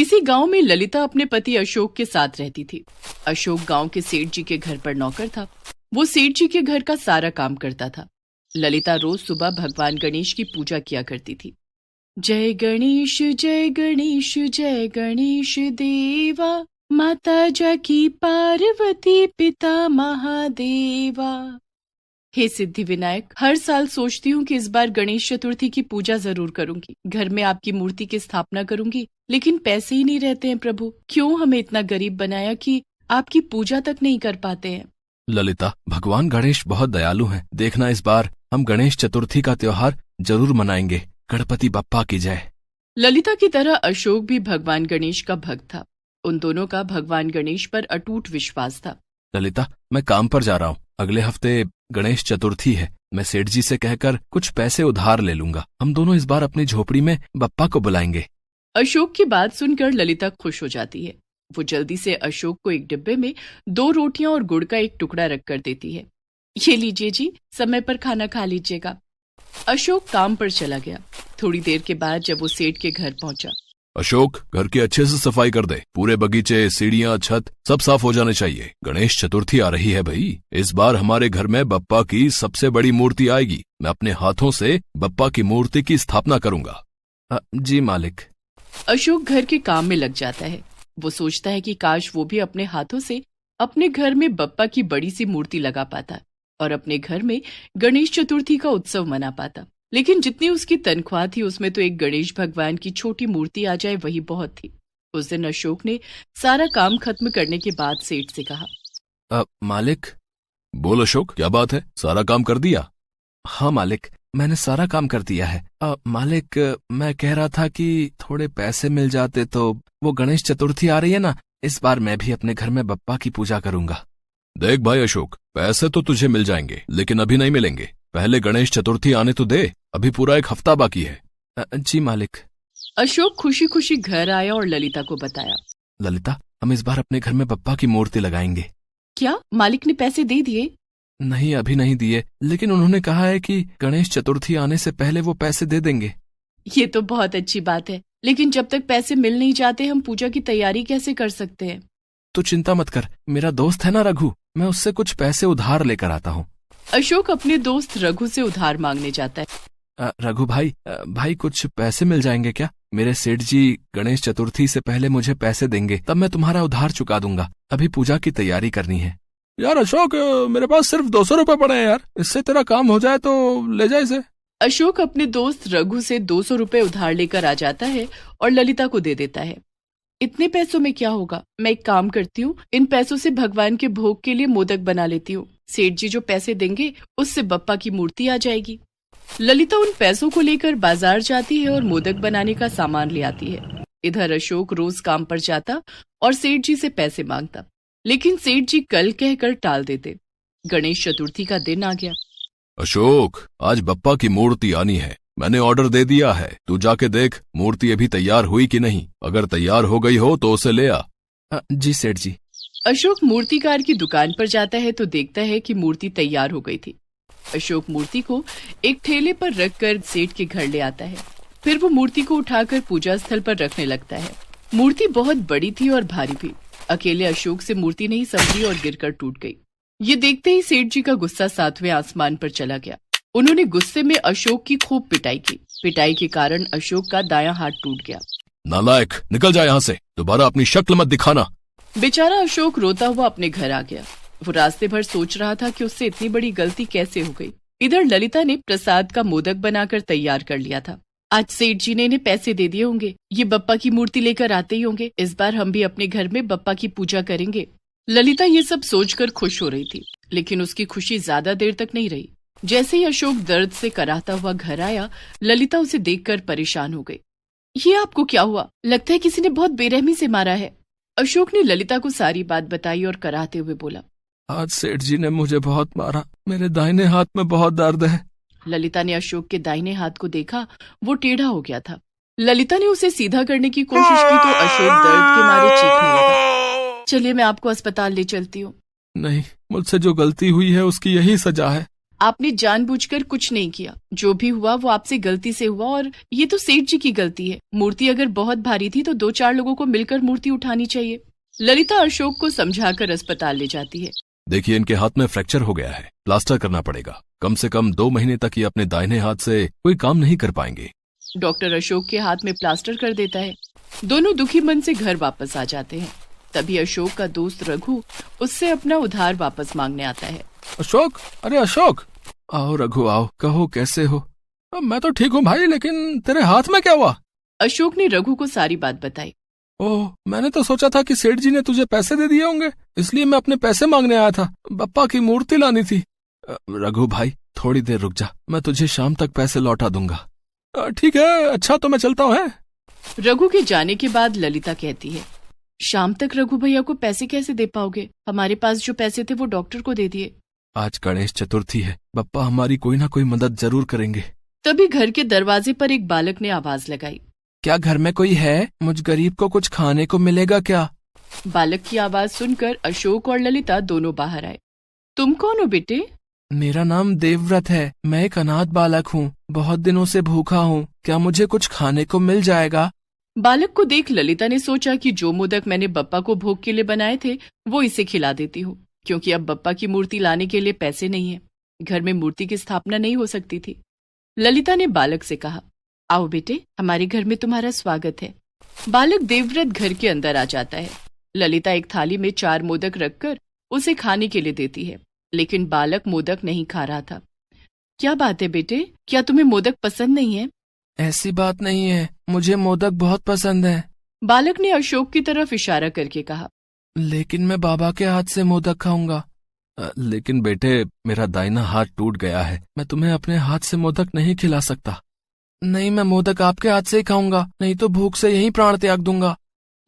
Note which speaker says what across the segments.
Speaker 1: किसी गांव में ललिता अपने पति अशोक के साथ रहती थी। अशोक गांव के सेठ जी के घर पर नौकर था। वो सेठ जी के घर का सारा काम करता था। ललिता रोज सुबह भगवान गणेश की पूजा किया करती थी। जय गणेश जय गणेश जय गणेश देवा, माता जाकी पार्वती पिता महादेवा। हे सिद्धि विनायक, हर साल सोचती हूँ कि इस बार गणेश चतुर्थी की पूजा जरूर करूंगी, घर में आपकी मूर्ति की स्थापना करूंगी, लेकिन पैसे ही नहीं रहते हैं। प्रभु, क्यों हमें इतना गरीब बनाया कि आपकी पूजा तक नहीं कर पाते हैं।
Speaker 2: ललिता, भगवान गणेश बहुत दयालु हैं। देखना, इस बार हम गणेश चतुर्थी का त्योहार जरूर मनाएंगे। गणपति बप्पा की जय।
Speaker 1: ललिता की तरह अशोक भी भगवान गणेश का भक्त था। उन दोनों का भगवान गणेश पर अटूट विश्वास था।
Speaker 2: ललिता, मैं काम पर जा रहा हूँ। अगले हफ्ते गणेश चतुर्थी है। मैं सेठ जी से कहकर कुछ पैसे उधार ले लूंगा। हम दोनों इस बार अपनी झोपड़ी में बप्पा को बुलाएंगे।
Speaker 1: अशोक की बात सुनकर ललिता खुश हो जाती है। वो जल्दी से अशोक को एक डिब्बे में 2 रोटियां और गुड़ का एक टुकड़ा रखकर देती है। ये लीजिए जी, समय पर खाना खा लीजिएगा। अशोक काम पर चला गया। थोड़ी देर के बाद जब वो सेठ के घर पहुंचा।
Speaker 2: अशोक, घर की अच्छे से सफाई कर दे। पूरे बगीचे, सीढ़ियाँ, छत सब साफ हो जाने चाहिए। गणेश चतुर्थी आ रही है भाई। इस बार हमारे घर में बप्पा की सबसे बड़ी मूर्ति आएगी। मैं अपने हाथों से बप्पा की मूर्ति की स्थापना करूंगा। जी मालिक।
Speaker 1: अशोक घर के काम में लग जाता है। वो सोचता है कि काश वो भी अपने हाथों से अपने घर में बप्पा की बड़ी सी मूर्ति लगा पाता और अपने घर में गणेश चतुर्थी का उत्सव मना पाता। लेकिन जितनी उसकी तनख्वाह थी उसमें तो एक गणेश भगवान की छोटी मूर्ति आ जाए वही बहुत थी। उस दिन अशोक ने सारा काम खत्म करने के बाद सेठ से कहा,
Speaker 2: मालिक। बोल अशोक, क्या बात है? सारा काम कर दिया? हाँ मालिक, मैंने सारा काम कर दिया है। मालिक, मैं कह रहा था कि थोड़े पैसे मिल जाते तो। वो गणेश चतुर्थी आ रही है ना, इस बार मैं भी अपने घर में बप्पा की पूजा करूंगा। देख भाई अशोक, पैसे तो तुझे मिल जाएंगे, लेकिन अभी नहीं मिलेंगे। पहले गणेश चतुर्थी आने तो दे। अभी पूरा 1 हफ्ता बाकी है। जी मालिक।
Speaker 1: अशोक खुशी खुशी घर आया और ललिता को बताया।
Speaker 2: ललिता, हम इस बार अपने घर में बप्पा की मूर्ति लगाएंगे।
Speaker 1: क्या मालिक ने पैसे दे दिए?
Speaker 2: नहीं, अभी नहीं दिए, लेकिन उन्होंने कहा है कि गणेश चतुर्थी आने से पहले वो पैसे दे देंगे।
Speaker 1: ये तो बहुत अच्छी बात है, लेकिन जब तक पैसे मिल नहीं जाते हम पूजा की तैयारी कैसे कर सकते हैं?
Speaker 2: तो चिंता मत कर, मेरा दोस्त है ना रघु, मैं उससे कुछ पैसे उधार लेकर आता हूँ।
Speaker 1: अशोक अपने दोस्त रघु से उधार मांगने जाता है।
Speaker 2: रघु भाई कुछ पैसे मिल जाएंगे क्या? मेरे सेठ जी गणेश चतुर्थी से पहले मुझे पैसे देंगे, तब मैं तुम्हारा उधार चुका दूंगा। अभी पूजा की तैयारी करनी है। यार अशोक, मेरे पास सिर्फ 200 रुपए पड़े हैं यार, इससे तेरा काम हो जाए तो ले जा इसे।
Speaker 1: अशोक अपने दोस्त रघु से 200 रुपए उधार लेकर आ जाता है और ललिता को दे देता है। इतने पैसों में क्या होगा, मैं एक काम करती हूँ, इन पैसों से भगवान के भोग के लिए मोदक बना लेती हूँ। सेठ जी जो पैसे देंगे उससे बप्पा की मूर्ति आ जाएगी। ललिता उन पैसों को लेकर बाजार जाती है और मोदक बनाने का सामान ले आती है। इधर अशोक रोज काम पर जाता और सेठ जी से पैसे मांगता, लेकिन सेठ जी कल कहकर टाल देते। गणेश चतुर्थी का दिन आ गया।
Speaker 2: अशोक, आज बप्पा की मूर्ति आनी है। मैंने ऑर्डर दे दिया है, तू जाके देख मूर्ति अभी तैयार हुई कि नहीं। अगर तैयार हो गई हो तो उसे ले आ। जी सेठ जी।
Speaker 1: अशोक मूर्तिकार की दुकान पर जाता है तो देखता है कि मूर्ति तैयार हो गई थी। अशोक मूर्ति को एक ठेले पर रखकर सेठ के घर ले आता है। फिर वो मूर्ति को उठाकर पूजा स्थल पर रखने लगता है। मूर्ति बहुत बड़ी थी और भारी भी। अकेले अशोक से मूर्ति नहीं संभली और गिरकर टूट गई। ये देखते ही सेठ जी का गुस्सा 7वें आसमान पर चला गया। उन्होंने गुस्से में अशोक की खूब पिटाई की। पिटाई के कारण अशोक का दायां हाथ टूट गया।
Speaker 2: नालायक, निकल जा यहाँ से, दोबारा अपनी शक्ल मत दिखाना।
Speaker 1: बेचारा अशोक रोता हुआ अपने घर आ गया। वो रास्ते भर सोच रहा था कि उससे इतनी बड़ी गलती कैसे हो गई। इधर ललिता ने प्रसाद का मोदक बनाकर तैयार कर लिया था। आज सेठ जी ने इन्हें पैसे दे दिए होंगे, ये बप्पा की मूर्ति लेकर आते ही होंगे। इस बार हम भी अपने घर में बप्पा की पूजा करेंगे। ललिता ये सब सोचकर खुश हो रही थी, लेकिन उसकी खुशी ज्यादा देर तक नहीं रही। जैसे ही अशोक दर्द से कराहता हुआ घर आया, ललिता उसे देखकर परेशान हो गई। ये आपको क्या हुआ? लगता है किसी ने बहुत बेरहमी से मारा है। अशोक ने ललिता को सारी बात बताई और कराहते हुए बोला,
Speaker 2: आज सेठ जी ने मुझे बहुत मारा, मेरे दाहिने हाथ में बहुत दर्द है।
Speaker 1: ललिता ने अशोक के दाहिने हाथ को देखा, वो टेढ़ा हो गया था। ललिता ने उसे सीधा करने की कोशिश की तो अशोक दर्द के मारे चीखने लगा। चलिए मैं आपको अस्पताल ले चलती हूँ।
Speaker 2: नहीं, मुझसे जो गलती हुई है उसकी यही सजा है।
Speaker 1: आपने जानबूझकर कुछ नहीं किया। जो भी हुआ वो आपसे गलती से हुआ और ये तो सेठ जी की गलती है। मूर्ति अगर बहुत भारी थी तो 2-4 लोगों को मिलकर मूर्ति उठानी चाहिए। ललिता अशोक को समझाकर अस्पताल ले जाती है।
Speaker 2: देखिए, इनके हाथ में फ्रैक्चर हो गया है, प्लास्टर करना पड़ेगा। कम से कम 2 महीने तक ये अपने दाहिने हाथ से कोई काम नहीं कर पाएंगे।
Speaker 1: डॉक्टर अशोक के हाथ में प्लास्टर कर देता है। दोनों दुखी मन से घर वापस आ जाते हैं। तभी अशोक का दोस्त रघु उससे अपना उधार वापस मांगने आता है।
Speaker 2: अशोक, अरे अशोक, आओ रघु आओ, कहो कैसे हो? मैं तो ठीक हूँ भाई, लेकिन तेरे हाथ में क्या हुआ?
Speaker 1: अशोक ने रघु को सारी बात बताई।
Speaker 2: ओह, मैंने तो सोचा था कि सेठ जी ने तुझे पैसे दे दिए होंगे, इसलिए मैं अपने पैसे मांगने आया था। बप्पा की मूर्ति लानी थी। रघु भाई, थोड़ी देर रुक जा, मैं तुझे शाम तक पैसे लौटा दूंगा। ठीक है, अच्छा तो मैं चलता हूँ।
Speaker 1: रघु के जाने के बाद ललिता कहती है, शाम तक रघु भैया को पैसे कैसे दे पाओगे? हमारे पास जो पैसे थे वो डॉक्टर को दे दिए।
Speaker 2: आज गणेश चतुर्थी है, बप्पा हमारी कोई ना कोई मदद जरूर करेंगे।
Speaker 1: तभी घर के दरवाजे पर एक बालक ने आवाज लगाई।
Speaker 2: क्या घर में कोई है? मुझ गरीब को कुछ खाने को मिलेगा क्या?
Speaker 1: बालक की आवाज सुनकर अशोक और ललिता दोनों बाहर आए। तुम कौन हो बेटे?
Speaker 2: मेरा नाम देवव्रत है, मैं एक अनाथ बालक हूँ, बहुत दिनों से भूखा हूँ, क्या मुझे कुछ खाने को मिल जाएगा?
Speaker 1: बालक को देख ललिता ने सोचा कि जो मोदक मैंने बप्पा को भोग के लिए बनाए थे वो इसे खिला देती हूँ, क्योंकि अब बप्पा की मूर्ति लाने के लिए पैसे नहीं है। घर में मूर्ति की स्थापना नहीं हो सकती थी। ललिता ने बालक से कहा, आओ बेटे, हमारे घर में तुम्हारा स्वागत है। बालक देवव्रत घर के अंदर आ जाता है। ललिता एक थाली में 4 मोदक रखकर उसे खाने के लिए देती है, लेकिन बालक मोदक नहीं खा रहा था। क्या बात है बेटे, क्या तुम्हें मोदक पसंद नहीं है?
Speaker 2: ऐसी बात नहीं है, मुझे मोदक बहुत पसंद है।
Speaker 1: बालक ने अशोक की तरफ इशारा करके कहा।
Speaker 2: लेकिन मैं बाबा के हाथ से मोदक खाऊंगा। लेकिन बेटे, मेरा दाहिना हाथ टूट गया है, मैं तुम्हें अपने हाथ से मोदक नहीं खिला सकता। नहीं, मैं मोदक आपके हाथ से ही खाऊंगा, नहीं तो भूख से यहीं प्राण त्याग दूंगा।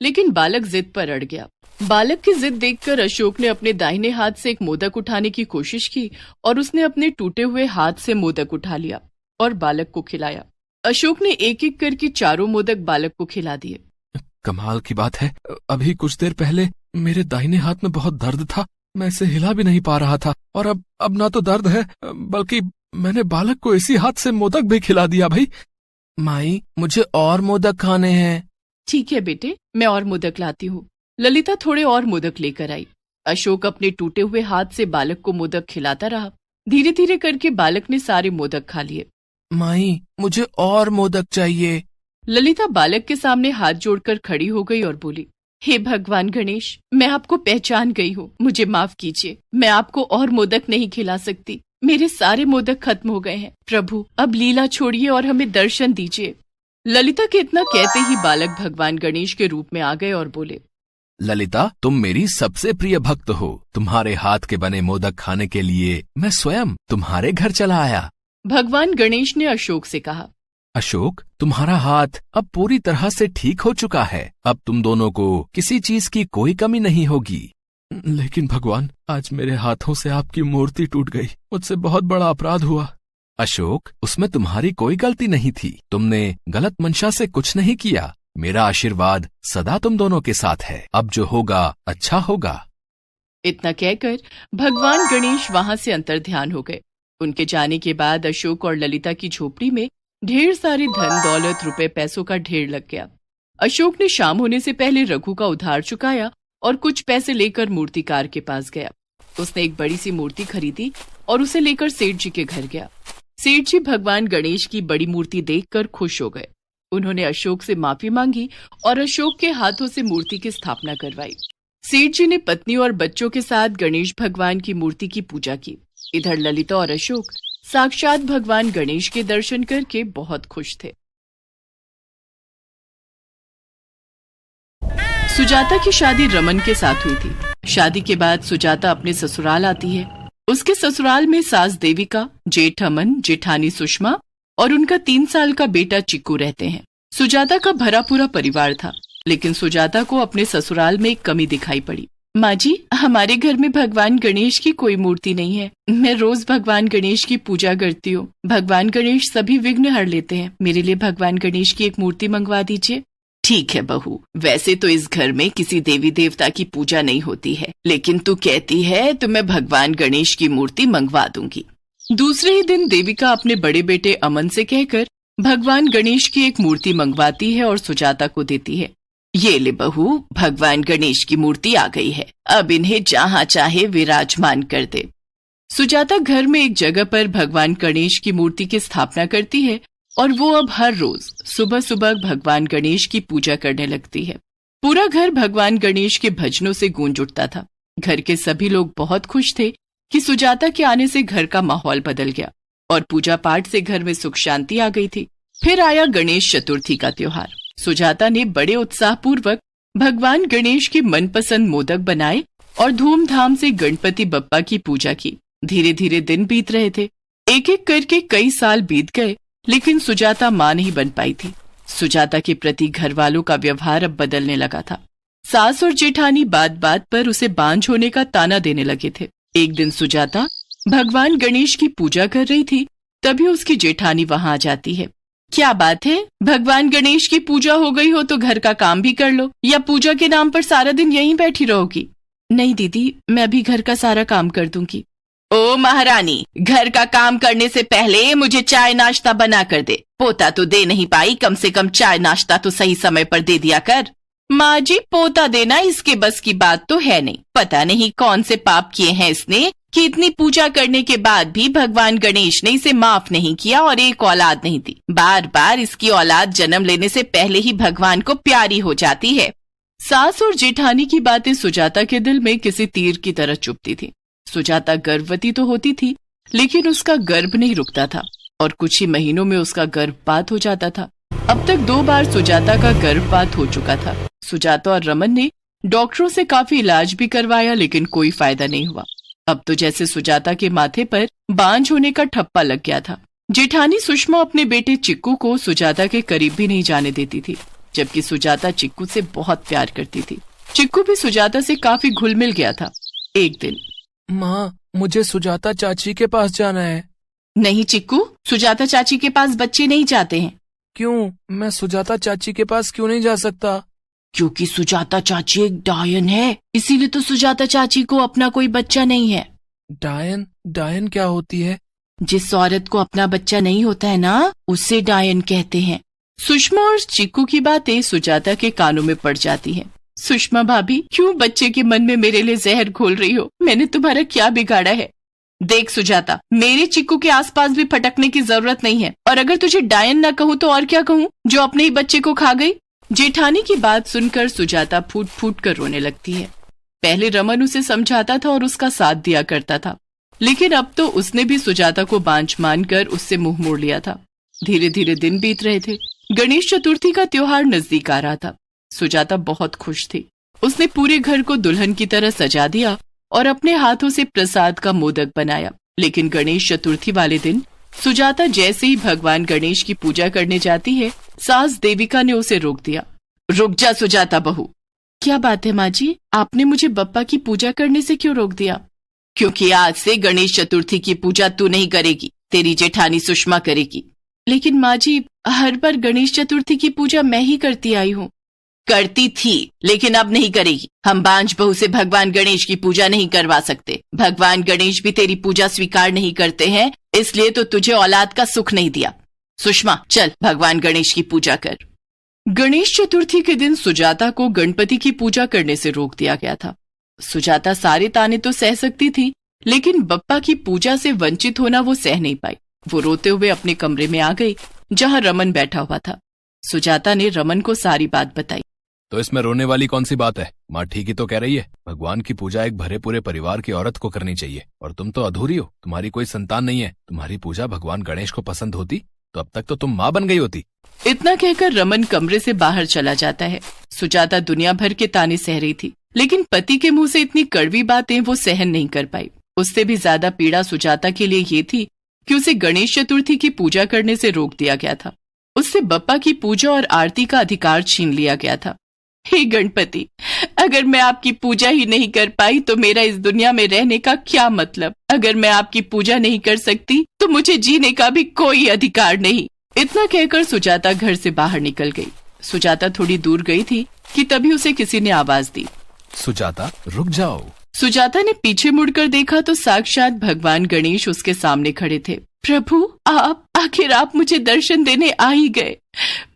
Speaker 1: लेकिन बालक जिद पर अड़ गया। बालक की जिद देखकर अशोक ने अपने दाहिने हाथ से एक मोदक उठाने की कोशिश की और उसने अपने टूटे हुए हाथ से मोदक उठा लिया और बालक को खिलाया। अशोक ने एक एक करके 4 मोदक बालक को खिला दिए।
Speaker 2: कमाल की बात है, अभी कुछ देर पहले मेरे दाहिने हाथ में बहुत दर्द था, मैं इसे हिला भी नहीं पा रहा था, और अब ना तो दर्द है, बल्कि मैंने बालक को इसी हाथ से मोदक भी खिला दिया। भाई माई, मुझे और मोदक खाने हैं।
Speaker 1: ठीक है बेटे, मैं और मोदक लाती हूँ। ललिता थोड़े और मोदक लेकर आई। अशोक अपने टूटे हुए हाथ से बालक को मोदक खिलाता रहा। धीरे धीरे करके बालक ने सारे मोदक खा लिए।
Speaker 2: माई, मुझे और मोदक चाहिए।
Speaker 1: ललिता बालक के सामने हाथ जोड़कर खड़ी हो गई और बोली, हे भगवान गणेश, मैं आपको पहचान गई हूँ, मुझे माफ कीजिए, मैं आपको और मोदक नहीं खिला सकती, मेरे सारे मोदक खत्म हो गए हैं। प्रभु, अब लीला छोड़िए और हमें दर्शन दीजिए। ललिता के इतना कहते ही बालक भगवान गणेश के रूप में आ गए और बोले,
Speaker 2: ललिता, तुम मेरी सबसे प्रिय भक्त हो, तुम्हारे हाथ के बने मोदक खाने के लिए मैं स्वयं तुम्हारे घर चला आया।
Speaker 1: भगवान गणेश ने अशोक से कहा,
Speaker 2: अशोक, तुम्हारा हाथ अब पूरी तरह से ठीक हो चुका है, अब तुम दोनों को किसी चीज की कोई कमी नहीं होगी। लेकिन भगवान, आज मेरे हाथों से आपकी मूर्ति टूट गई, मुझसे बहुत बड़ा अपराध हुआ। अशोक, उसमें तुम्हारी कोई गलती नहीं थी, तुमने गलत मंशा से कुछ नहीं किया। मेरा आशीर्वाद सदा तुम दोनों के साथ है, अब जो होगा अच्छा होगा।
Speaker 1: इतना कहकर भगवान गणेश वहां से अंतर्ध्यान हो गए। उनके जाने के बाद अशोक और ललिता की झोपड़ी में ढेर सारे धन दौलत रुपए पैसों का ढेर लग गया। अशोक ने शाम होने से पहले रघु का उधार चुकाया और कुछ पैसे लेकर मूर्तिकार के पास गया। उसने एक बड़ी सी मूर्ति खरीदी और उसे लेकर सेठ जी के घर गया। सेठ जी भगवान गणेश की बड़ी मूर्ति देखकर खुश हो गए। उन्होंने अशोक से माफी मांगी और अशोक के हाथों से मूर्ति की स्थापना करवाई। सेठ जी ने पत्नी और बच्चों के साथ गणेश भगवान की मूर्ति की पूजा की। इधर ललिता और अशोक साक्षात भगवान गणेश के दर्शन करके बहुत खुश थे। सुजाता की शादी रमन के साथ हुई थी। शादी के बाद सुजाता अपने ससुराल आती है। उसके ससुराल में सास देविका, जेठ अमन, जेठानी सुषमा और उनका 3 साल का बेटा चिक्कू रहते हैं। सुजाता का भरा पूरा परिवार था, लेकिन सुजाता को अपने ससुराल में एक कमी दिखाई पड़ी। माँ जी, हमारे घर में भगवान गणेश की कोई मूर्ति नहीं है। मैं रोज भगवान गणेश की पूजा करती हूँ। भगवान गणेश सभी विघ्न हर लेते हैं। मेरे लिए भगवान गणेश की एक मूर्ति मंगवा दीजिए। ठीक है बहू, वैसे तो इस घर में किसी देवी देवता की पूजा नहीं होती है, लेकिन तू कहती है तो मैं भगवान गणेश की मूर्ति मंगवा दूंगी। दूसरे ही दिन देविका अपने बड़े बेटे अमन से कहकर भगवान गणेश की एक मूर्ति मंगवाती है और सुजाता को देती है। ये ले बहू, भगवान गणेश की मूर्ति आ गई है, अब इन्हें जहाँ चाहे विराजमान कर दे। सुजाता घर में एक जगह पर भगवान गणेश की मूर्ति की स्थापना करती है और वो अब हर रोज सुबह सुबह भगवान गणेश की पूजा करने लगती है। पूरा घर भगवान गणेश के भजनों से गूंज उठता था। घर के सभी लोग बहुत खुश थे कि सुजाता के आने से घर का माहौल बदल गया और पूजा पाठ से घर में सुख शांति आ गई थी। फिर आया गणेश चतुर्थी का त्योहार। सुजाता ने बड़े उत्साह पूर्वक भगवान गणेश के मनपसंद मोदक बनाए और धूमधाम से गणपति बप्पा की पूजा की। धीरे धीरे दिन बीत रहे थे। एक एक करके कई साल बीत गए, लेकिन सुजाता मां नहीं बन पाई थी। सुजाता के प्रति घर वालों का व्यवहार अब बदलने लगा था। सास और जेठानी बात बात पर उसे बांझ होने का ताना देने लगे थे। एक दिन सुजाता भगवान गणेश की पूजा कर रही थी, तभी उसकी जेठानी वहां आ जाती है। क्या बात है, भगवान गणेश की पूजा हो गई हो तो घर का काम भी कर लो, या पूजा के नाम पर सारा दिन यहीं बैठी रहोगी? नहीं दीदी, मैं भी घर का सारा काम कर दूंगी। ओ महारानी, घर का काम करने से पहले मुझे चाय नाश्ता बना कर दे। पोता तो दे नहीं पाई, कम से कम चाय नाश्ता तो सही समय पर दे दिया कर। माँ जी, पोता देना इसके बस की बात तो है नहीं। पता नहीं कौन से पाप किए हैं इसने कि इतनी पूजा करने के बाद भी भगवान गणेश ने इसे माफ नहीं किया और एक औलाद नहीं दी। बार बार इसकी औलाद जन्म लेने से पहले ही भगवान को प्यारी हो जाती है। सास और जेठानी की बातें सुजाता के दिल में किसी तीर की तरह चुभती थी। सुजाता गर्भवती तो होती थी, लेकिन उसका गर्भ नहीं रुकता था और कुछ ही महीनों में उसका गर्भपात हो जाता था। अब तक 2 बार सुजाता का गर्भपात हो चुका था। सुजाता और रमन ने डॉक्टरों से काफी इलाज भी करवाया, लेकिन कोई फायदा नहीं हुआ। अब तो जैसे सुजाता के माथे पर बांझ होने का ठप्पा लग गया था। जेठानी सुषमा अपने बेटे चिक्कू को सुजाता के करीब भी नहीं जाने देती थी, जबकि सुजाता चिक्कू से बहुत प्यार करती थी। चिक्कू भी सुजाता से काफी घुल मिल गया था। एक दिन,
Speaker 2: माँ, मुझे सुजाता चाची के पास जाना है।
Speaker 1: नहीं चिक्कू, सुजाता चाची के पास बच्चे नहीं जाते हैं।
Speaker 2: क्यों? मैं सुजाता चाची के पास क्यों नहीं जा सकता?
Speaker 1: क्योंकि सुजाता चाची एक डायन है, इसीलिए तो सुजाता चाची को अपना कोई बच्चा नहीं है।
Speaker 2: डायन? डायन क्या होती है?
Speaker 1: जिस औरत को अपना बच्चा नहीं होता है ना, उसे डायन कहते हैं। सुषमा और चिक्कू की बातें सुजाता के कानों में पड़ जाती हैं। सुषमा भाभी, क्यों बच्चे के मन में मेरे लिए जहर घोल रही हो? मैंने तुम्हारा क्या बिगाड़ा है? देख सुजाता, मेरे चिक्कू के आसपास भी फटकने की जरूरत नहीं है, और अगर तुझे डायन न कहूँ तो और क्या कहूँ, जो अपने ही बच्चे को खा गई? जेठानी की बात सुनकर सुजाता फूट फूट कर रोने लगती है। पहले रमन उसे समझाता था और उसका साथ दिया करता था, लेकिन अब तो उसने भी सुजाता को बांझ मानकर उससे मुंह मोड़ लिया था। धीरे धीरे दिन बीत रहे थे। गणेश चतुर्थी का त्योहार नजदीक आ रहा था। सुजाता बहुत खुश थी। उसने पूरे घर को दुल्हन की तरह सजा दिया और अपने हाथों से प्रसाद का मोदक बनाया। लेकिन गणेश चतुर्थी वाले दिन सुजाता जैसे ही भगवान गणेश की पूजा करने जाती है, सास देविका ने उसे रोक दिया। रुक जा सुजाता बहू। क्या बात है माँ जी, आपने मुझे बप्पा की पूजा करने से क्यों रोक दिया? क्योंकि आज से गणेश चतुर्थी की पूजा तू नहीं करेगी, तेरी जेठानी सुषमा करेगी। लेकिन माँ जी, हर बार गणेश चतुर्थी की पूजा मैं ही करती आई हूँ। करती थी, लेकिन अब नहीं करेगी। हम बांझ बहू से भगवान गणेश की पूजा नहीं करवा सकते। भगवान गणेश भी तेरी पूजा स्वीकार नहीं करते हैं, इसलिए तो तुझे औलाद का सुख नहीं दिया। सुषमा, चल भगवान गणेश की पूजा कर। गणेश चतुर्थी के दिन सुजाता को गणपति की पूजा करने से रोक दिया गया था। सुजाता सारे ताने तो सह सकती थी, लेकिन बप्पा की पूजा से वंचित होना वो सह नहीं पाई। वो रोते हुए अपने कमरे में आ गई, जहाँ रमन बैठा हुआ था। सुजाता ने रमन को सारी बात बताई।
Speaker 2: तो इसमें रोने वाली कौन सी बात है? माँ ठीक ही तो कह रही है। भगवान की पूजा एक भरे पूरे परिवार की औरत को करनी चाहिए, और तुम तो अधूरी हो, तुम्हारी कोई संतान नहीं है। तुम्हारी पूजा भगवान गणेश को पसंद होती तो अब तक तो तुम माँ बन गई होती।
Speaker 1: इतना कहकर रमन कमरे से बाहर चला जाता है। सुजाता दुनिया भर के ताने सह रही थी, लेकिन पति के मुंह से इतनी कड़वी बातें वो सहन नहीं कर पाई। उससे भी ज्यादा पीड़ा सुजाता के लिए ये थी कि उसे गणेश चतुर्थी की पूजा करने से रोक दिया गया था। उससे बप्पा की पूजा और आरती का अधिकार छीन लिया गया था। हे गणपति, अगर मैं आपकी पूजा ही नहीं कर पाई तो मेरा इस दुनिया में रहने का क्या मतलब? अगर मैं आपकी पूजा नहीं कर सकती तो मुझे जीने का भी कोई अधिकार नहीं। इतना कहकर सुजाता घर से बाहर निकल गई। सुजाता थोड़ी दूर गई थी कि तभी उसे किसी ने आवाज दी।
Speaker 2: सुजाता, रुक जाओ।
Speaker 1: सुजाता ने पीछे मुड़कर देखा तो साक्षात भगवान गणेश उसके सामने खड़े थे। प्रभु, आखिर आप मुझे दर्शन देने आ ही गए।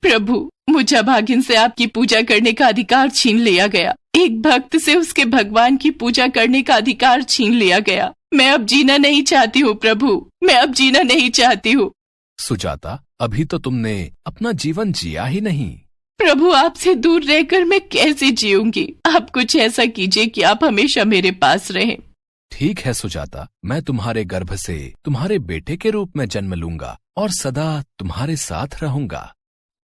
Speaker 1: प्रभु, मुझे भागिन से आपकी पूजा करने का अधिकार छीन लिया गया। एक भक्त से उसके भगवान की पूजा करने का अधिकार छीन लिया गया। मैं अब जीना नहीं चाहती हूँ प्रभु, मैं अब जीना नहीं चाहती हूँ।
Speaker 2: सुजाता, अभी तो तुमने अपना जीवन जिया ही नहीं।
Speaker 1: प्रभु, आपसे दूर रहकर मैं कैसे जीऊंगी? आप कुछ ऐसा कीजिए कि आप हमेशा मेरे पास रहें।
Speaker 2: ठीक है सुजाता, मैं तुम्हारे गर्भ से तुम्हारे बेटे के रूप में जन्म लूंगा और सदा तुम्हारे साथ रहूंगा।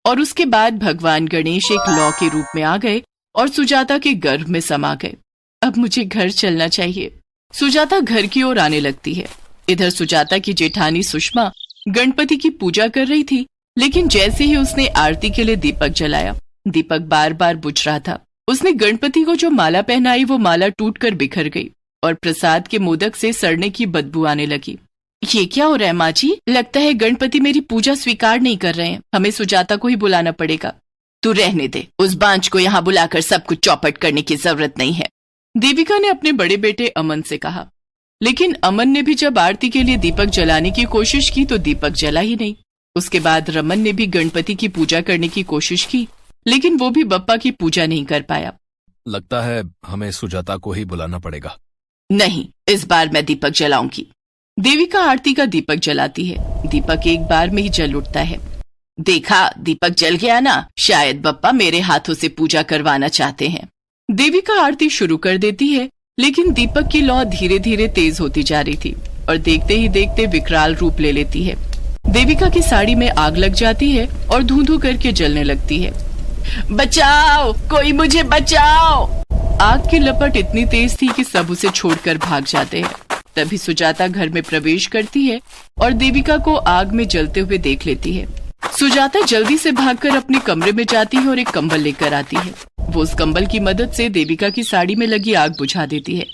Speaker 1: और उसके बाद भगवान गणेश एक लौ के रूप में आ गए और सुजाता के गर्भ में समा गए। अब मुझे घर चलना चाहिए। सुजाता घर की ओर आने लगती है। इधर सुजाता की जेठानी सुषमा गणपति की पूजा कर रही थी, लेकिन जैसे ही उसने आरती के लिए दीपक जलाया, दीपक बार बार बुझ रहा था। उसने गणपति को जो माला पहनाई वो माला टूटकर बिखर गई और प्रसाद के मोदक से सड़ने की बदबू आने लगी। ये क्या हो रहा है माँ जी? लगता है गणपति मेरी पूजा स्वीकार नहीं कर रहे हैं। हमें सुजाता को ही बुलाना पड़ेगा। तू रहने दे, उस बांझ को यहाँ बुलाकर सब कुछ चौपट करने की जरूरत नहीं है, देविका ने अपने बड़े बेटे अमन से कहा। लेकिन अमन ने भी जब आरती के लिए दीपक जलाने की कोशिश की तो दीपक जला ही नहीं। उसके बाद रमन ने भी गणपति की पूजा करने की कोशिश की, लेकिन वो भी बप्पा की पूजा नहीं कर पाया।
Speaker 2: लगता है हमें सुजाता को ही बुलाना पड़ेगा।
Speaker 1: नहीं, इस बार मैं दीपक जलाऊंगी। देविका आरती का दीपक जलाती है। दीपक एक बार में ही जल उठता है। देखा, दीपक जल गया ना, शायद बप्पा मेरे हाथों से पूजा करवाना चाहते हैं। देविका आरती शुरू कर देती है, लेकिन दीपक की लौ धीरे धीरे तेज होती जा रही थी और देखते ही देखते विकराल रूप ले लेती है। देविका की साड़ी में आग लग जाती है और धू धू करके जलने लगती है। बचाओ, कोई मुझे बचाओ! आग की लपट इतनी तेज थी कि सब उसे छोड़कर भाग जाते हैं। तभी सुजाता घर में प्रवेश करती है और देविका को आग में जलते हुए देख लेती है। सुजाता जल्दी से भागकर अपने कमरे में जाती है और एक कंबल लेकर आती है। वो उस कंबल की मदद से देविका की साड़ी में लगी आग बुझा देती है।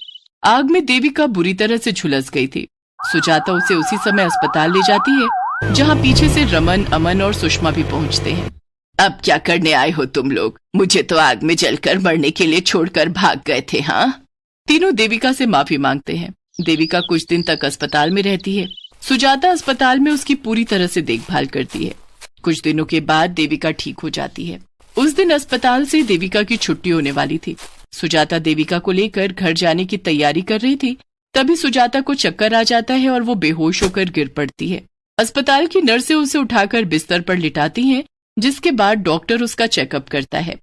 Speaker 1: आग में देविका बुरी तरह से झुलस गई थी। सुजाता उसे उसी समय अस्पताल ले जाती है, जहाँ पीछे से रमन, अमन और सुषमा भी पहुँचते हैं। अब क्या करने आए हो तुम लोग? मुझे तो आग में जलकर मरने के लिए छोड़कर भाग गए थे। हाँ? तीनों देविका से माफी मांगते हैं। देविका कुछ दिन तक अस्पताल में रहती है। सुजाता अस्पताल में उसकी पूरी तरह से देखभाल करती है। कुछ दिनों के बाद देविका ठीक हो जाती है। उस दिन अस्पताल से देविका की छुट्टी होने वाली थी। सुजाता देविका को लेकर घर जाने की तैयारी कर रही थी। तभी सुजाता को चक्कर आ जाता है और वो बेहोश होकर गिर पड़ती है। अस्पताल की नर्सें उसे उठाकर बिस्तर पर लिटाती हैं, जिसके बाद डॉक्टर उसका चेकअप करता है।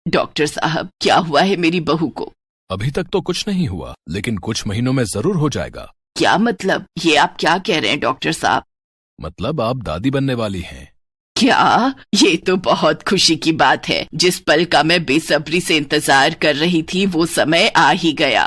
Speaker 1: डॉक्टर साहब, क्या हुआ है मेरी बहू को?
Speaker 2: अभी तक तो कुछ नहीं हुआ, लेकिन कुछ महीनों में जरूर हो जाएगा।
Speaker 1: क्या मतलब? ये आप क्या कह रहे हैं डॉक्टर साहब?
Speaker 2: मतलब आप दादी बनने वाली हैं।
Speaker 1: क्या? ये तो बहुत खुशी की बात है। जिस पल का मैं बेसब्री से इंतजार कर रही थी वो समय आ ही गया।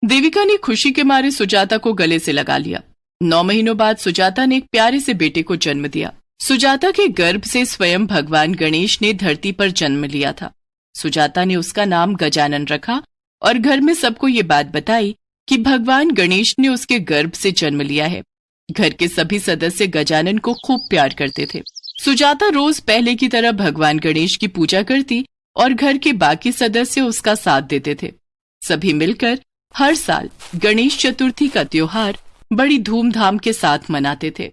Speaker 1: देविका ने खुशी के मारे सुजाता को गले से लगा लिया। 9 महीनों बाद सुजाता ने एक प्यारे से बेटे को जन्म दिया। सुजाता के गर्भ से स्वयं भगवान गणेश ने धरती पर जन्म लिया था। सुजाता ने उसका नाम गजानन रखा और घर में सबको ये बात बताई कि भगवान गणेश ने उसके गर्भ से जन्म लिया है। घर के सभी सदस्य गजानन को खूब प्यार करते थे। सुजाता रोज पहले की तरह भगवान गणेश की पूजा करती और घर के बाकी सदस्य उसका साथ देते थे। सभी मिलकर हर साल गणेश चतुर्थी का त्योहार बड़ी धूमधाम के साथ मनाते थे।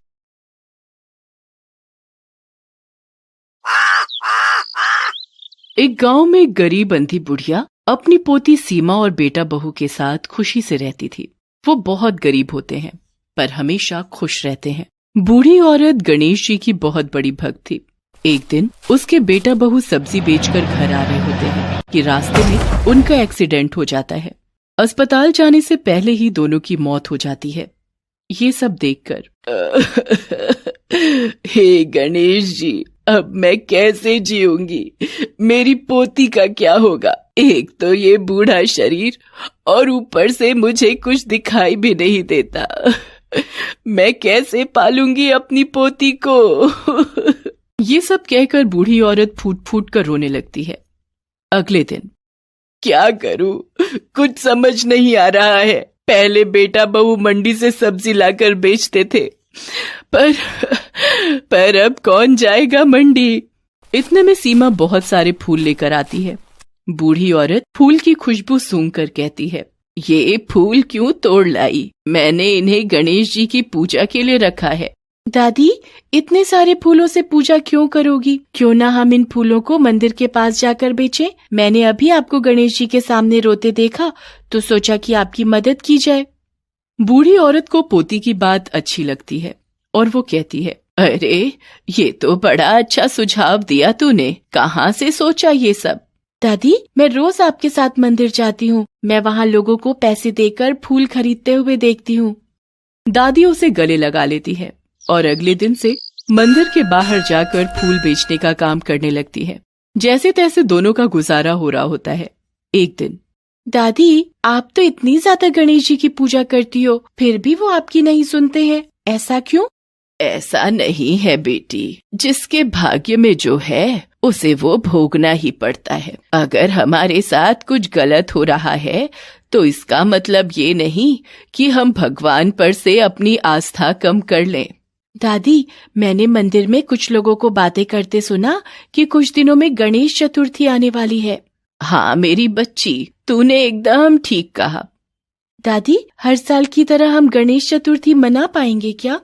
Speaker 1: एक गांव में एक गरीब अंधी बुढ़िया अपनी पोती सीमा और बेटा बहू के साथ खुशी से रहती थी। वो बहुत गरीब होते हैं पर हमेशा खुश रहते हैं। बूढ़ी औरत गणेश जी की बहुत बड़ी भक्त थी। एक दिन उसके बेटा बहू सब्जी बेचकर घर आ रहे होते हैं कि रास्ते में उनका एक्सीडेंट हो जाता है। अस्पताल जाने से पहले ही दोनों की मौत हो जाती है। ये सब देखकर हे गणेश जी, अब मैं कैसे जीऊंगी? मेरी पोती का क्या होगा? एक तो ये बूढ़ा शरीर और ऊपर से मुझे कुछ दिखाई भी नहीं देता। मैं कैसे पालूंगी अपनी पोती को? ये सब कहकर बूढ़ी औरत फूट फूट कर रोने लगती है। अगले दिन क्या करूं? कुछ समझ नहीं आ रहा है। पहले बेटा बहू मंडी से सब्जी लाकर बेचते थे, पर अब कौन जाएगा मंडी? इतने में सीमा बहुत सारे फूल लेकर आती है। बूढ़ी औरत फूल की खुशबू सूंघकर कहती है, ये फूल क्यों तोड़ लाई? मैंने इन्हें गणेश जी की पूजा के लिए रखा है। दादी, इतने सारे फूलों से पूजा क्यों करोगी? क्यों ना हम इन फूलों को मंदिर के पास जाकर बेचें? मैंने अभी आपको गणेश जी के सामने रोते देखा तो सोचा कि आपकी मदद की जाए। बूढ़ी औरत को पोती की बात अच्छी लगती है और वो कहती है, अरे ये तो बड़ा अच्छा सुझाव दिया तूने। कहाँ से सोचा ये सब? दादी, मैं रोज आपके साथ मंदिर जाती हूँ। मैं वहाँ लोगों को पैसे देकर फूल खरीदते हुए देखती हूँ। दादी उसे गले लगा लेती है और अगले दिन से मंदिर के बाहर जाकर फूल बेचने का काम करने लगती है। जैसे तैसे दोनों का गुजारा हो रहा होता है। एक दिन, दादी, आप तो इतनी ज्यादा गणेश जी की पूजा करती हो, फिर भी वो आपकी नहीं सुनते हैं, ऐसा क्यों? ऐसा नहीं है बेटी, जिसके भाग्य में जो है उसे वो भोगना ही पड़ता है। अगर हमारे साथ कुछ गलत हो रहा है तो इसका मतलब ये नहीं कि हम भगवान पर से अपनी आस्था कम कर लें। दादी, मैंने मंदिर में कुछ लोगों को बातें करते सुना कि कुछ दिनों में गणेश चतुर्थी आने वाली है। हाँ मेरी बच्ची, तूने एकदम ठीक कहा। दादी, हर साल की तरह हम गणेश चतुर्थी मना पाएंगे क्या?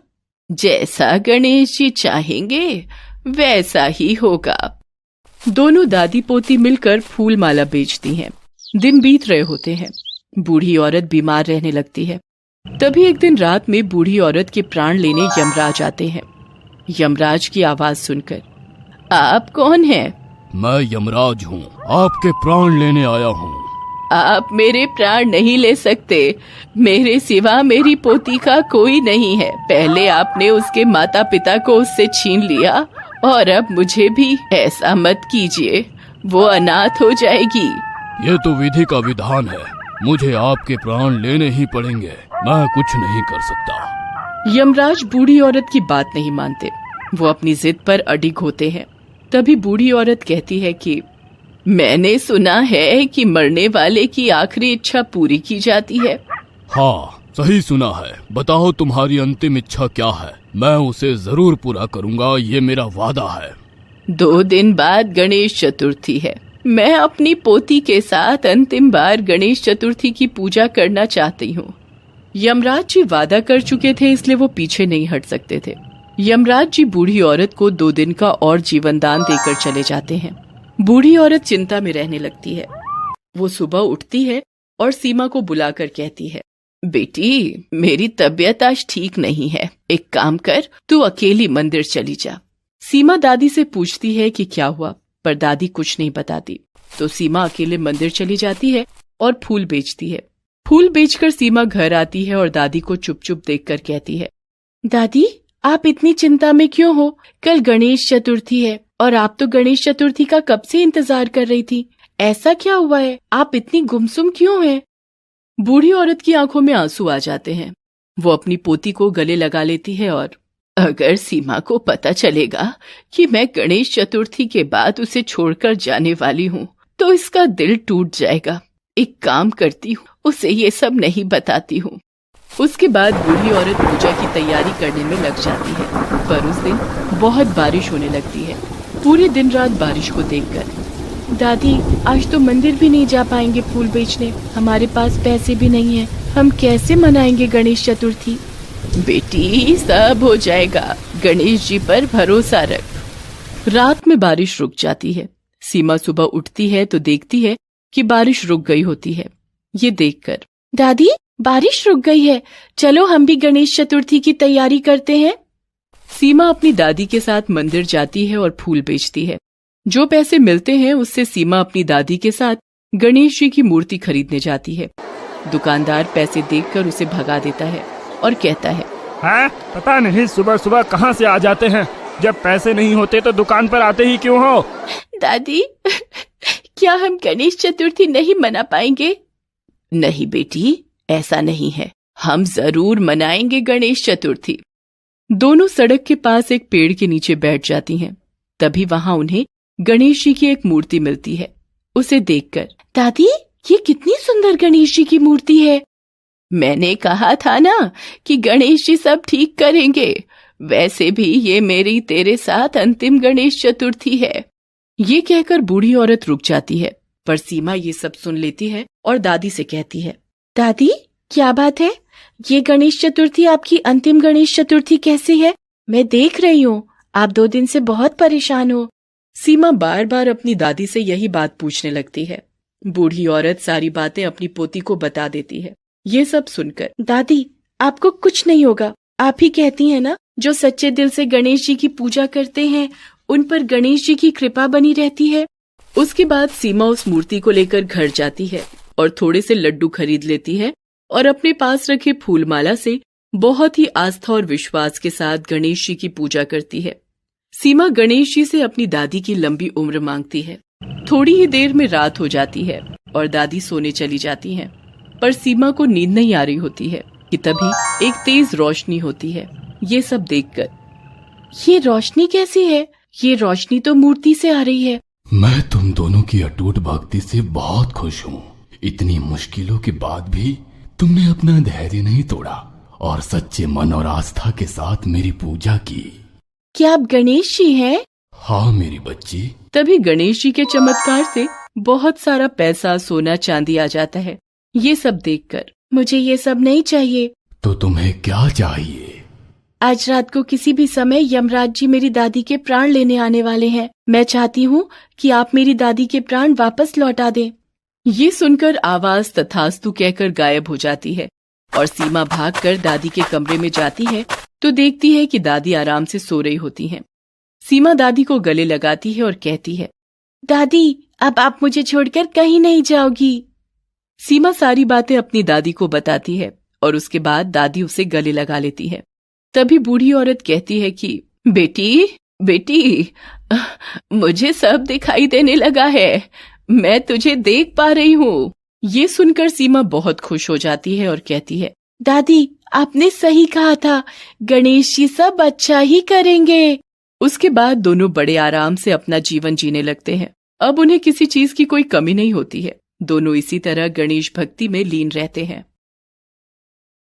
Speaker 1: जैसा गणेश जी चाहेंगे वैसा ही होगा। दोनों दादी पोती मिलकर फूल माला बेचती हैं। दिन बीत रहे होते हैं। बूढ़ी औरत बीमार रहने लगती है। तभी एक दिन रात में बूढ़ी औरत के प्राण लेने यमराज आते हैं। यमराज की आवाज सुनकर, आप कौन हैं?
Speaker 3: मैं यमराज हूँ, आपके प्राण लेने आया हूँ।
Speaker 1: आप मेरे प्राण नहीं ले सकते। मेरे सिवा मेरी पोती का कोई नहीं है। पहले आपने उसके माता पिता को उससे छीन लिया और अब मुझे भी। ऐसा मत कीजिए, वो अनाथ हो जाएगी।
Speaker 3: ये तो विधि का विधान है, मुझे आपके प्राण लेने ही पड़ेंगे। मैं कुछ नहीं कर सकता।
Speaker 1: यमराज बूढ़ी औरत की बात नहीं मानते। वो अपनी जिद पर अडिग होते हैं। तभी बूढ़ी औरत कहती है कि मैंने सुना है कि मरने वाले की आखिरी इच्छा पूरी की जाती है।
Speaker 3: हाँ, सही सुना है। बताओ तुम्हारी अंतिम इच्छा क्या है? मैं उसे जरूर पूरा करूँगा, ये मेरा वादा है।
Speaker 1: 2 दिन बाद गणेश चतुर्थी है। मैं अपनी पोती के साथ अंतिम बार गणेश चतुर्थी की पूजा करना चाहती हूँ। यमराज जी वादा कर चुके थे, इसलिए वो पीछे नहीं हट सकते थे। यमराज जी बूढ़ी औरत को 2 दिन का और जीवन दान देकर चले जाते हैं। बूढ़ी औरत चिंता में रहने लगती है। वो सुबह उठती है और सीमा को बुलाकर कहती है, बेटी, मेरी तबीयत आज ठीक नहीं है। एक काम कर, तू अकेली मंदिर चली जा। सीमा दादी से पूछती है कि क्या हुआ, पर दादी कुछ नहीं बताती। तो सीमा अकेले मंदिर चली जाती है और फूल बेचती है। फूल बेचकर सीमा घर आती है और दादी को चुप चुप देखकर कहती है, दादी, आप इतनी चिंता में क्यों हो? कल गणेश चतुर्थी है और आप तो गणेश चतुर्थी का कब से इंतजार कर रही थी। ऐसा क्या हुआ है? आप इतनी गुमसुम क्यों हैं? बूढ़ी औरत की आंखों में आंसू आ जाते हैं। वो अपनी पोती को गले लगा लेती है और अगर सीमा को पता चलेगा कि मैं गणेश चतुर्थी के बाद उसे छोड़कर जाने वाली हूँ तो इसका दिल टूट जाएगा। एक काम करती हूँ, उसे ये सब नहीं बताती हूँ। उसके बाद बूढ़ी औरत पूजा की तैयारी करने में लग जाती है। पर उस दिन बहुत बारिश होने लगती है। पूरे दिन रात बारिश को देखकर, दादी, आज तो मंदिर भी नहीं जा पाएंगे फूल बेचने। हमारे पास पैसे भी नहीं है। हम कैसे मनाएंगे गणेश चतुर्थी? बेटी, सब हो जाएगा। गणेश जी पर भरोसा रख। रात में बारिश रुक जाती है। सीमा सुबह उठती है तो देखती है कि बारिश रुक गई होती है। ये देखकर, दादी, बारिश रुक गई है, चलो हम भी गणेश चतुर्थी की तैयारी करते हैं। सीमा अपनी दादी के साथ मंदिर जाती है और फूल बेचती है। जो पैसे मिलते हैं उससे सीमा अपनी दादी के साथ गणेश जी की मूर्ति खरीदने जाती है। दुकानदार पैसे देखकर उसे भगा देता है और कहता है,
Speaker 4: हाँ, पता नहीं सुबह सुबह कहाँ से आ जाते हैं। जब पैसे नहीं होते तो दुकान पर आते ही क्यों हो?
Speaker 1: दादी, क्या हम गणेश चतुर्थी नहीं मना पाएंगे? नहीं बेटी, ऐसा नहीं है। हम जरूर मनाएंगे गणेश चतुर्थी। दोनों सड़क के पास एक पेड़ के नीचे बैठ जाती हैं। तभी वहां उन्हें गणेश जी की एक मूर्ति मिलती है। उसे देखकर, दादी, ये कितनी सुंदर गणेश जी की मूर्ति है। मैंने कहा था ना कि गणेश जी सब ठीक करेंगे। वैसे भी ये मेरी तेरे साथ अंतिम गणेश चतुर्थी है। ये कहकर बूढ़ी औरत रुक जाती है, पर सीमा ये सब सुन लेती है और दादी से कहती है,
Speaker 5: दादी, क्या बात है? ये गणेश चतुर्थी आपकी अंतिम गणेश चतुर्थी कैसी है? मैं देख रही हूँ आप 2 दिन से बहुत परेशान हो।
Speaker 1: सीमा बार बार अपनी दादी से यही बात पूछने लगती है। बूढ़ी औरत सारी बातें अपनी पोती को बता देती है। ये सब सुनकर,
Speaker 5: दादी, आपको कुछ नहीं होगा। आप ही कहती हैं ना, जो सच्चे दिल से गणेश जी की पूजा करते हैं उन पर गणेश जी की कृपा बनी रहती है।
Speaker 1: उसके बाद सीमा उस मूर्ति को लेकर घर जाती है और थोड़े से लड्डू खरीद लेती है और अपने पास रखे फूलमाला से बहुत ही आस्था और विश्वास के साथ गणेश जी की पूजा करती है। सीमा गणेश जी से अपनी दादी की लंबी उम्र मांगती है। थोड़ी ही देर में रात हो जाती है और दादी सोने चली जाती हैं, पर सीमा को नींद नहीं आ रही होती है कि तभी एक तेज रोशनी होती है। ये सब देखकर,
Speaker 5: ये रोशनी कैसी है? ये रोशनी तो मूर्ति से आ रही है।
Speaker 3: मैं तुम दोनों की अटूट भक्ति से बहुत खुश हूँ। इतनी मुश्किलों के बाद भी तुमने अपना धैर्य नहीं तोड़ा और सच्चे मन और आस्था के साथ मेरी पूजा की।
Speaker 5: क्या आप गणेश जी हैं?
Speaker 3: हाँ मेरी बच्ची।
Speaker 1: तभी गणेश जी के चमत्कार से बहुत सारा पैसा, सोना, चांदी आ जाता है। ये सब देखकर,
Speaker 5: मुझे ये सब नहीं चाहिए।
Speaker 3: तो तुम्हें क्या चाहिए?
Speaker 5: आज रात को किसी भी समय यमराज जी मेरी दादी के प्राण लेने आने वाले हैं। मैं चाहती हूँ कि आप मेरी दादी के प्राण वापस लौटा दें।
Speaker 1: ये सुनकर आवाज तथास्तु कहकर गायब हो जाती है और सीमा भागकर दादी के कमरे में जाती है तो देखती है कि दादी आराम से सो रही होती हैं। सीमा दादी को गले लगाती है और कहती है,
Speaker 5: दादी, अब आप मुझे छोड़कर कहीं नहीं जाओगी।
Speaker 1: सीमा सारी बातें अपनी दादी को बताती है और उसके बाद दादी उसे गले लगा लेती है। तभी बूढ़ी औरत कहती है कि बेटी, मुझे सब दिखाई देने लगा है। मैं तुझे देख पा रही हूँ। ये सुनकर सीमा बहुत खुश हो जाती है और कहती है,
Speaker 5: दादी, आपने सही कहा था। गणेश जी सब अच्छा ही करेंगे।
Speaker 1: उसके बाद दोनों बड़े आराम से अपना जीवन जीने लगते हैं। अब उन्हें किसी चीज की कोई कमी नहीं होती है। दोनों इसी तरह गणेश भक्ति में लीन रहते हैं।